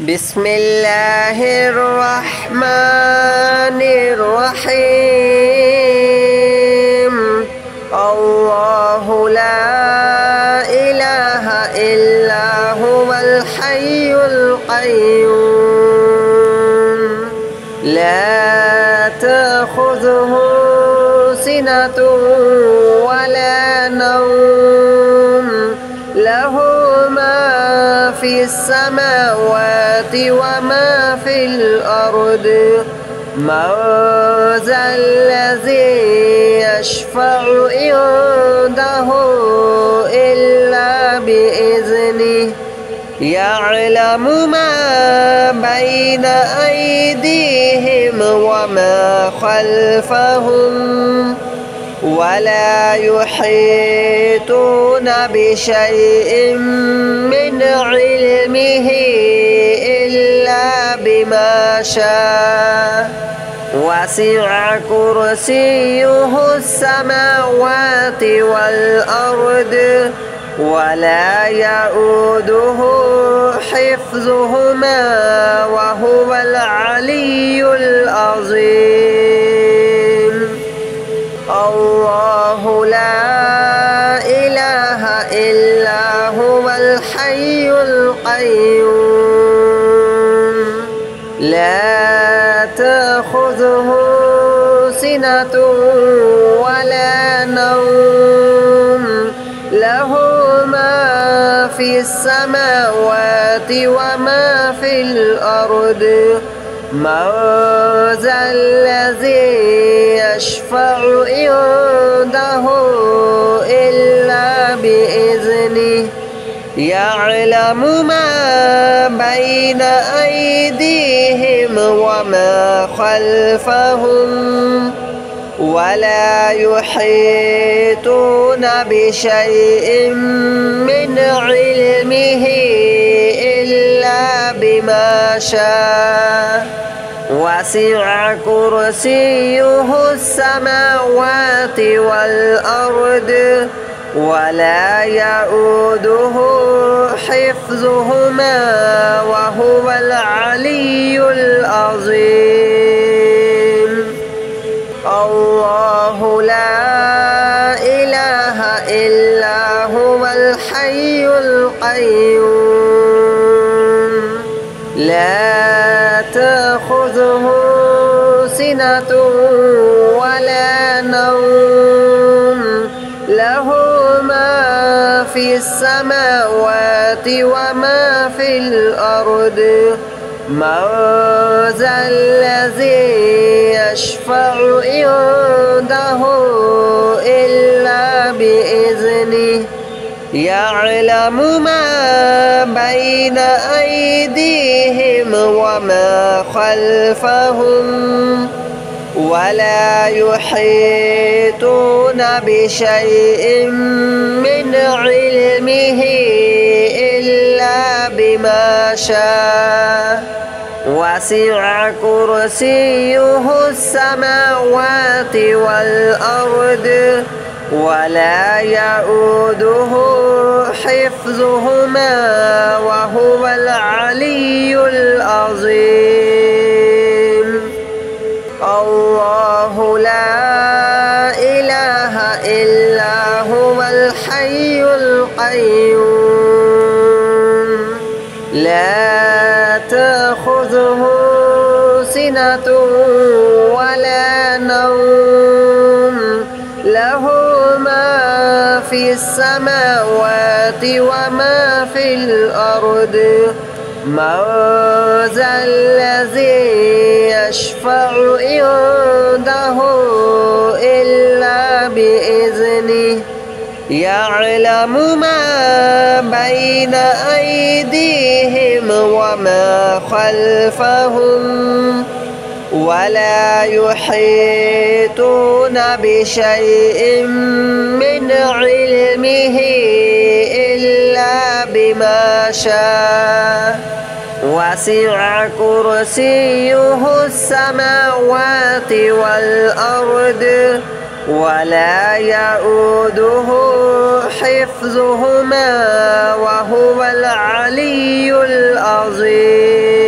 بسم الله الرحمن الرحيم. الله لا إله إلا هو الحي القيوم لا تأخذه سنة ولا نوم له ما في السماوات وما في الأرض من ذا الذي يشفع عنده إلا بإذنه يعلم ما بين أيديهم وما خلفهم ولا يحيطون بشيء من علمه إلا بما شاء وسع كرسيه السماوات والأرض ولا يؤوده حفظهما وهو العلي العظيم. الله لا إله إلا هو الحي القيوم لا تأخذه سنة ولا نوم له ما في السماوات وما في الأرض من ذا الذي يشفع عنده إلا بإذنه يعلم ما بين أيديهم وما خلفهم ولا يحيطون بشيء من علمه إلا بما شاء وسع كرسيه السماوات والأرض ولا يؤوده حفظهما وهو العلي العظيم. الله لا إله إلا هو الحي القيوم لا تأخذه سنة ولا نوم له ما في السماوات وما في الأرض من ذا الذي يشفع عنده إلا بإذنه يعلم ما بين أيديهم وما خلفهم ولا يحيطون بشيء من علمه إلا بما شاء وسع كرسيه السماوات والأرض ولا يؤوده حفظهما وهو العلي العظيم. الله لا إله إلا هو الحي القيوم لا تأخذه سنة ولا نوم له ما في السماوات وما في الأرض من ذا الذي يشفع عنده إلا بإذنه يعلم ما بين أيديهم وما خلفهم ولا يحيطون بشيء من علمه إلا بما شاء وسع كرسيه السماوات والأرض ولا يؤوده حفظهما وهو العلي العظيم.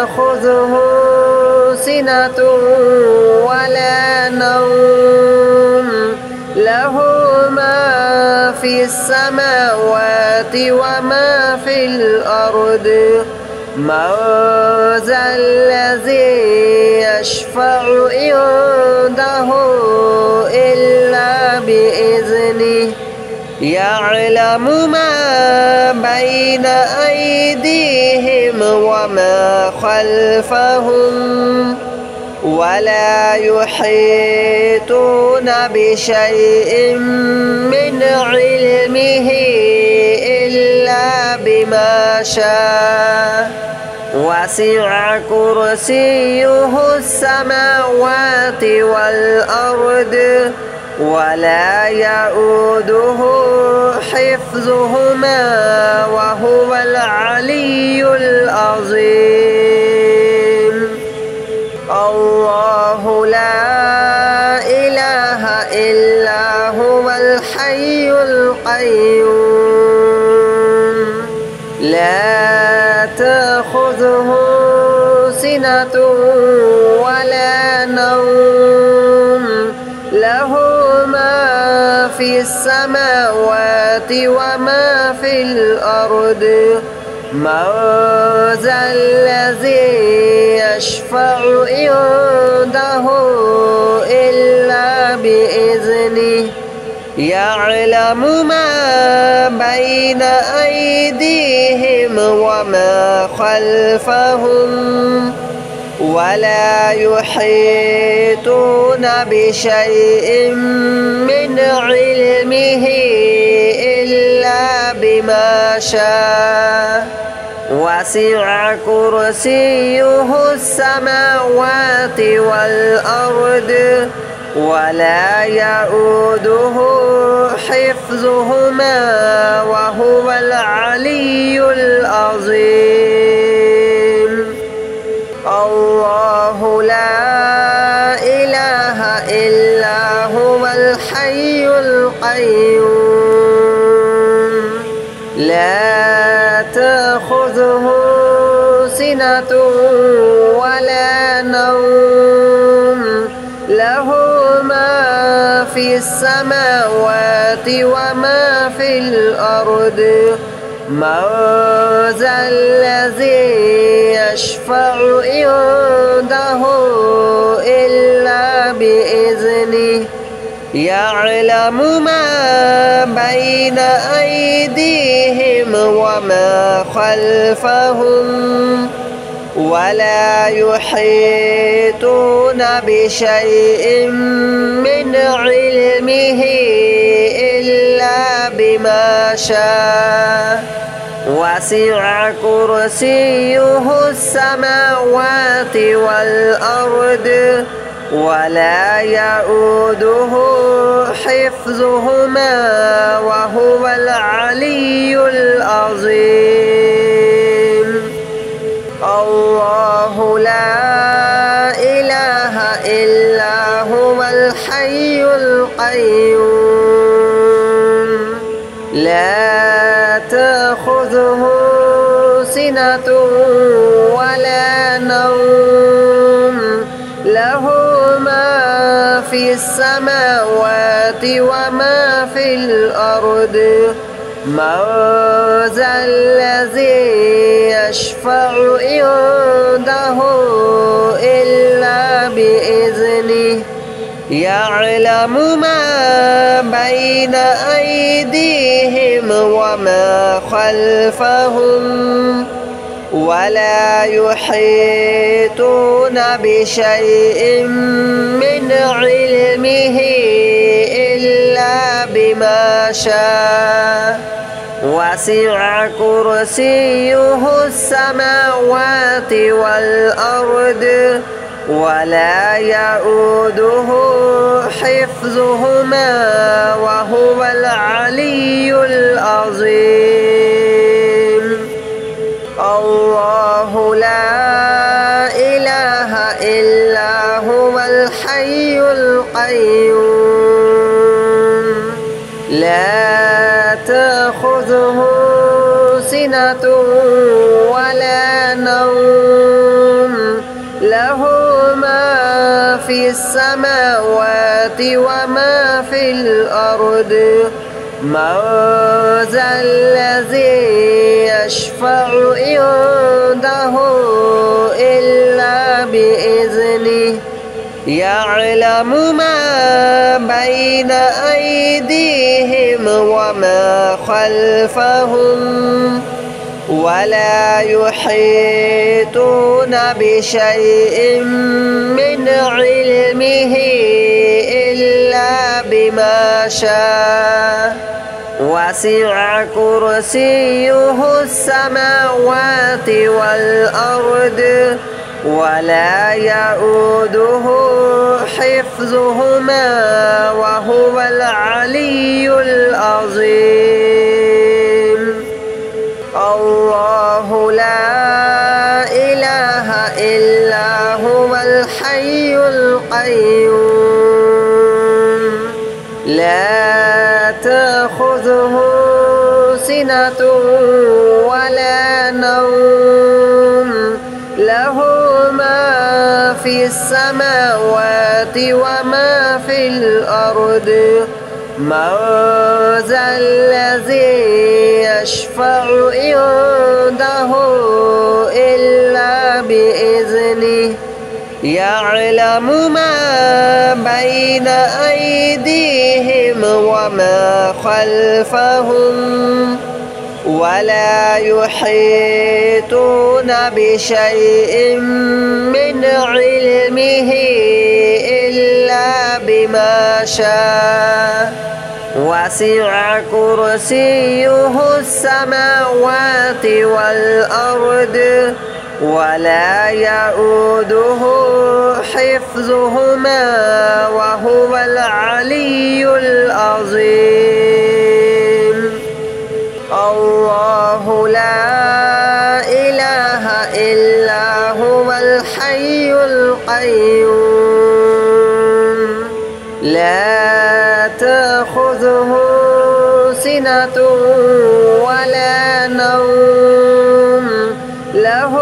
تأخذه سنة ولا نوم له ما في السماوات وما في الأرض من ذا الذي يشفع عنده إلا بإذنه يعلم ما بين أيديهم وما خلفهم ولا يحيطون بشيء من علمه إلا بما شاء وسع كرسيه السماوات والأرض ولا يؤوده حفظهما وهو العلي العظيم الله لا إله إلا هو الحي القيوم لا تأخذه سنة ولا نوم له ما في السماوات وما في الأرض من ذا الذي يشفع عنده إلا بإذنه يعلم ما بين أيديهم وما خلفهم ولا يحيطون بشيء من علمه إلا بما شاء وسع كرسيه السماوات والأرض ولا يؤوده حفظهما وهو العلي العظيم الله لا إله إلا هو الحي القيوم لا تأخذه سنة ولا نوم له ما في السماوات وما في الأرض من ذا الذي يشفع عنده إلا بإذنه يعلم ما بين أيديهم وما خلفهم ولا يحيطون بشيء من علمه إلا بما شاء وسع كرسيه السماوات والأرض ولا يؤوده حفظهما وهو العلي العظيم الله لا إله إلا هو الحي القيوم لا تأخذه سنة ولا نوم له ما في السماوات وما في الأرض من ذا الذي يشفع عنده إلا بإذنه يعلم ما بين أيديهم وما خلفهم ولا يحيطون بشيء من علمه إلا بما شاء وسع كرسيه السماوات والأرض ولا يؤوده حفظهما وهو العلي العظيم الله لا إله إلا هو الحي القيوم لا تأخذه سنة ولا نوم له ما في السماوات وما في الأرض من ذا الذي يشفع عنده إلا بإذنه يعلم ما بين أيديهم وما خلفهم ولا يحيطون بشيء من علمه إلا بما شاء وسع كرسيه السماوات والأرض ولا يؤوده حفظهما وهو العلي العظيم الله لا إله إلا هو الحي القيوم لا تأخذه سنة ولا نوم له ما في السماوات وما في الأرض من ذا الذي يشفع عنده إلا بإذنه يعلم ما بين أيديهم وما خلفهم ولا يحيطون بشيء من علمه إلا بما شاء وسع كرسيه السماوات والأرض ولا يؤوده حفظهما وهو العلي العظيم الله لا إله إلا هو الحي القيوم لا تأخذه سنة ولا نوم له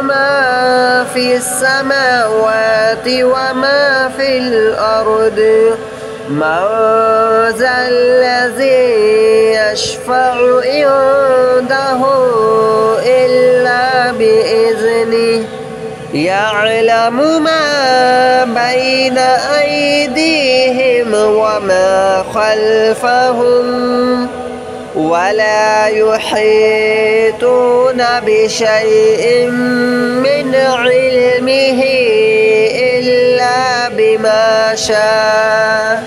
ما في السماوات وما في الأرض من ذا الذي يشفع عنده إلا بإذنه يعلم ما بين أيديهم وما خلفهم ولا يحيطون بشيء من علمه إلا بما شاء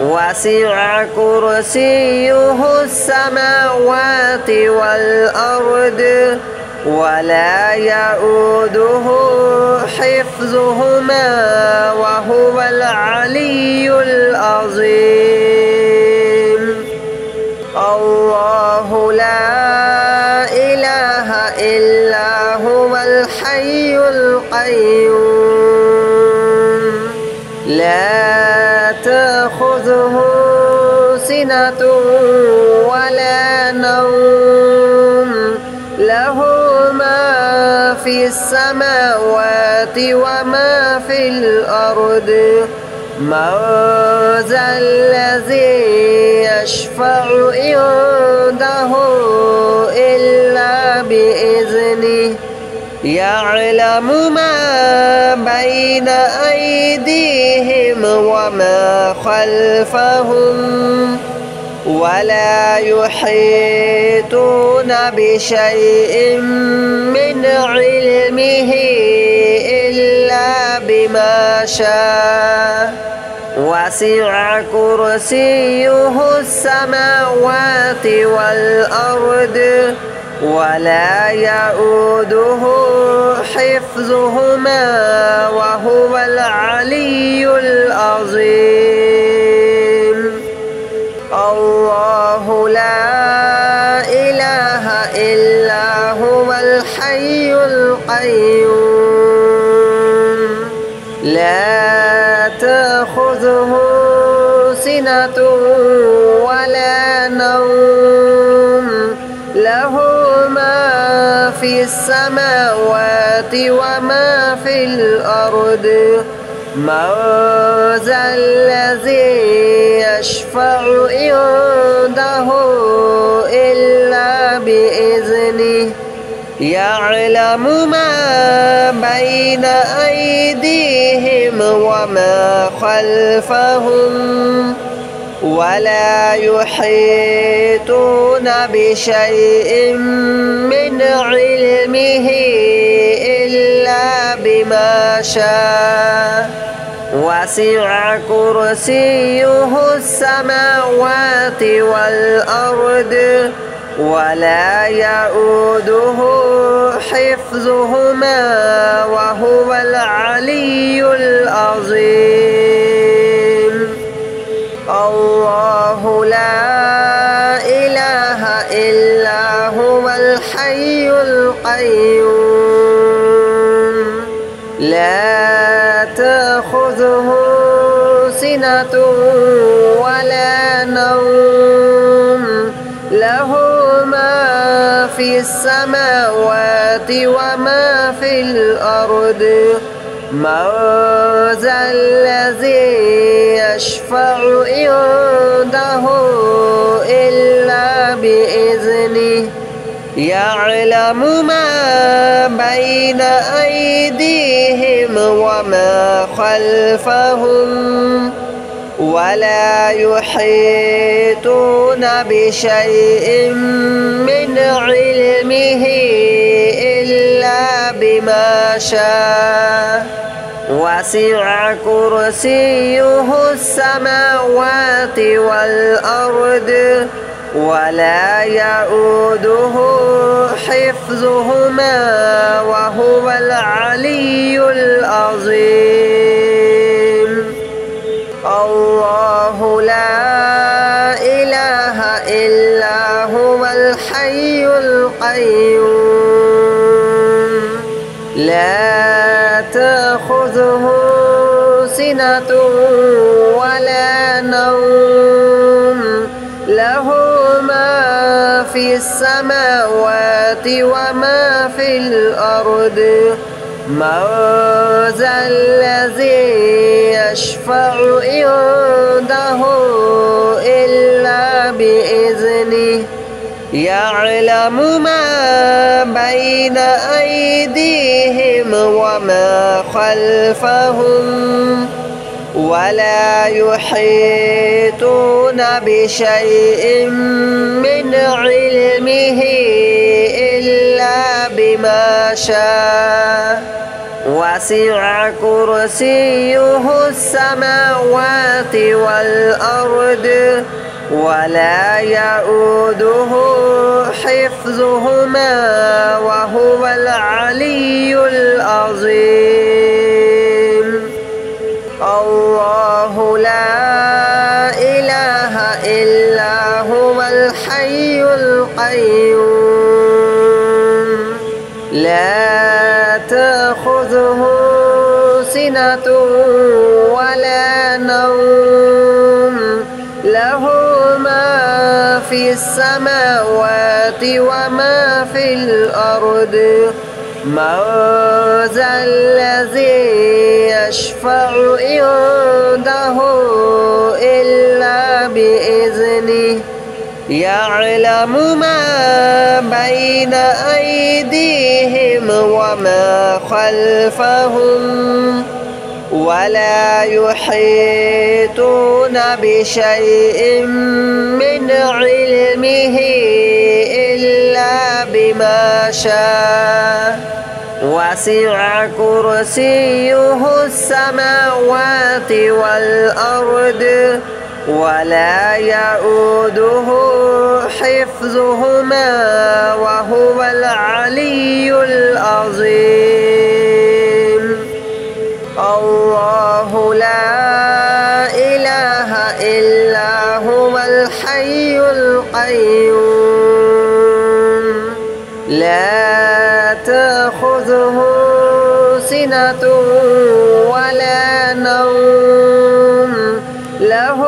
وسع كرسيه السماوات والأرض ولا يؤوده حفظهما وهو العلي العظيم الله لا إله إلا هو الحي القيوم لا تأخذه سنة ولا نوم له ما في السماوات وما في الأرض من ذا الذي يشفع عنده إلا بإذنه يعلم ما بين أيديهم وما خلفهم ولا يحيطون بشيء من علمه إلا بما شاء وسع كرسيه السماوات والأرض ولا يؤوده حفظهما وهو العلي العظيم الله لا إله إلا هو الحي القيوم لا تأخذه سنة ولا نوم له ما في السماوات وما في الأرض من ذا الذي يشفع عنده إلا بإذنه يعلم ما بين أيديهم وما خلفهم ولا يحيطون بشيء من علمه إلا بما شاء وسع كرسيه السماوات والأرض ولا يؤوده حفظهما وهو العلي العظيم الله لا إله إلا هو الحي القيوم لا تأخذه سنة ولا نوم له ما في السماوات وما في الأرض من ذا الذي يشفع عنده إلا بإذنه يعلم ما بين أيديهم وما خلفهم ولا يحيطون بشيء من علمه إلا بما شاء وسع كرسيه السماوات والأرض ولا يؤوده حفظهما وهو العلي العظيم الله لا إله إلا هو الحي القيوم لا تأخذه سنة ولا نوم له ما في السماوات وما في الأرض من ذا الذي يشفع عنده إلا بإذنه يعلم ما بين أيديهم وما خلفهم ولا يحيطون بشيء من علمه إلا بما شاء وسع كرسيه السماوات والأرض ولا يؤوده حفظهما وهو العلي العظيم الله لا إله إلا هو الحي القيوم لا تأخذه سنة ولا نوم له ما في السماوات وما في الأرض من ذا الذي يشفع عنده إلا بإذنه يعلم ما بين أيديهم وما خلفهم ولا يحيطون بشيء من علمه إلا بما شاء وسع كرسيه السماوات والأرض ولا يؤوده حفظهما وهو العلي العظيم الله لا إله إلا هو الحي القيوم لا تأخذه سنة ولا نوم له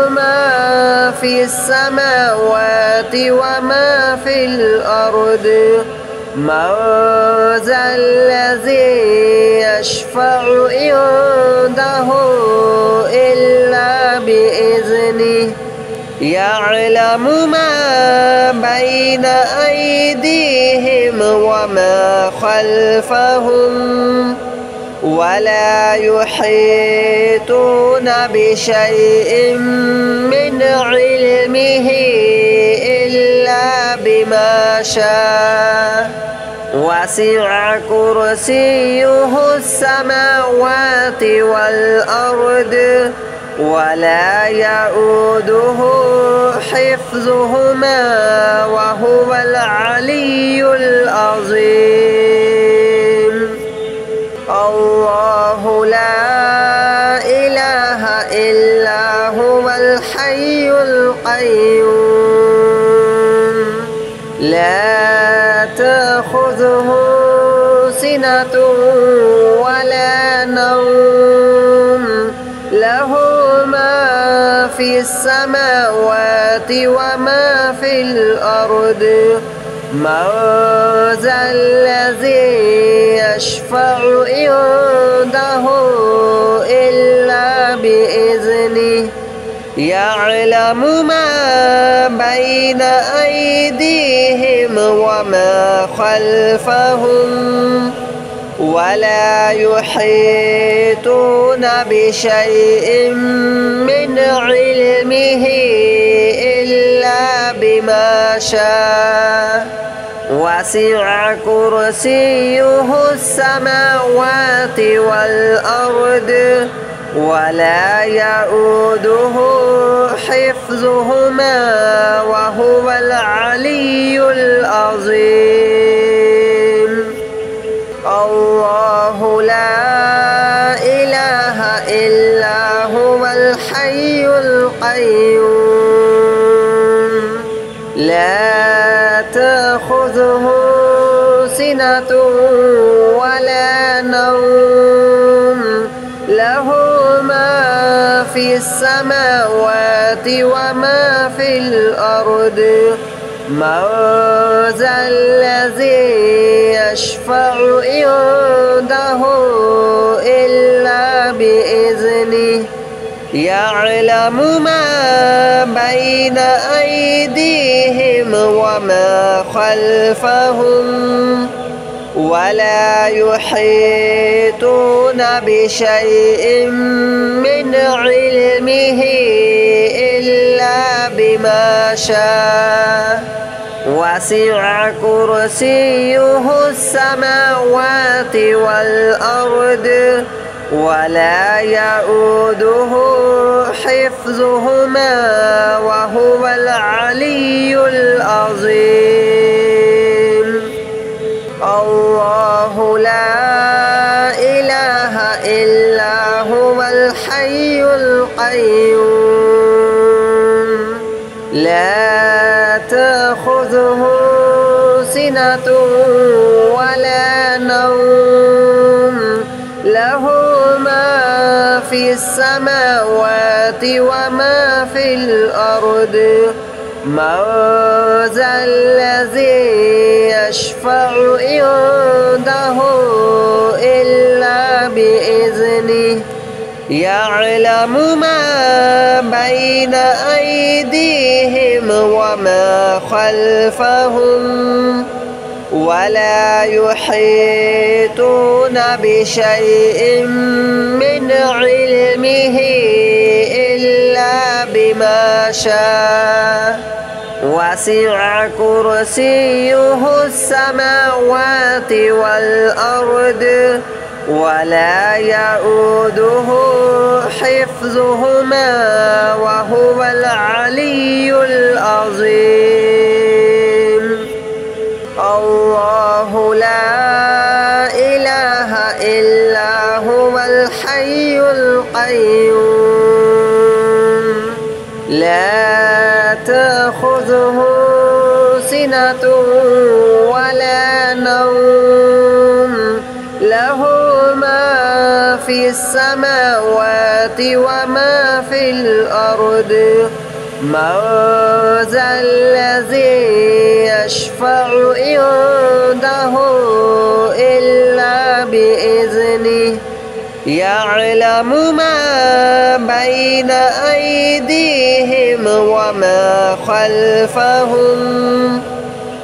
ما في السماوات وما في الأرض من ذا الذي يشفع عنده إلا بإذنه يعلم ما بين أيديهم وما خلفهم ولا يحيطون بشيء من علمه إلا بما شاء وسع كرسيه السماوات والأرض ولا يؤوده حفظهما وهو العلي العظيم. الله لا إله إلا هو الحي القيوم لا تأخذه سنة ولا نوم له ما في السماوات وما في الأرض من ذا الذي يشفع عنده إلا بإذنه يعلم ما بين أيديهم وما خلفهم ولا يحيطون بشيء من علمه إلا بما شاء وسع كرسيه السماوات والأرض ولا يؤوده حفظهما وهو العلي العظيم. الله لا إله إلا هو الحي القيوم لا تأخذه سنة ولا نوم له ما في السماوات وما في الأرض من ذا الذي يشفع عنده إلا بإذنه يعلم ما بين أيديهم وما خلفهم ولا يحيطون بشيء من علمه إلا بما شاء وسع كرسيه السماوات والأرض ولا يؤوده حفظهما وهو العلي العظيم. الله لا إله إلا هو الحي القيوم لا تأخذه سنة ولا نوم له ما في السماوات وما في الأرض من ذا الذي يشفع عنده إلا بإذنه يعلم ما بين أيديهم وما خلفهم ولا يحيطون بشيء من علمه إلا بما شاء وسع كرسيه السماوات والأرض ولا يؤوده حفظهما وهو العلي العظيم. الله لا إله إلا هو الحي القيوم لا تأخذه سنة ولا نوم له ما في السماوات وما في الأرض من ذا الذي يشفع عنده يعلم ما بين أيديهم وما خلفهم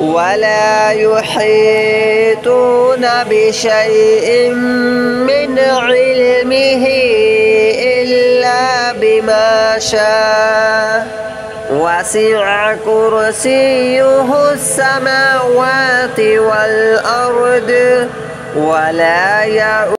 ولا يحيطون بشيء من علمه إلا بما شاء وسع كرسيه السماوات والأرض ولا يؤوده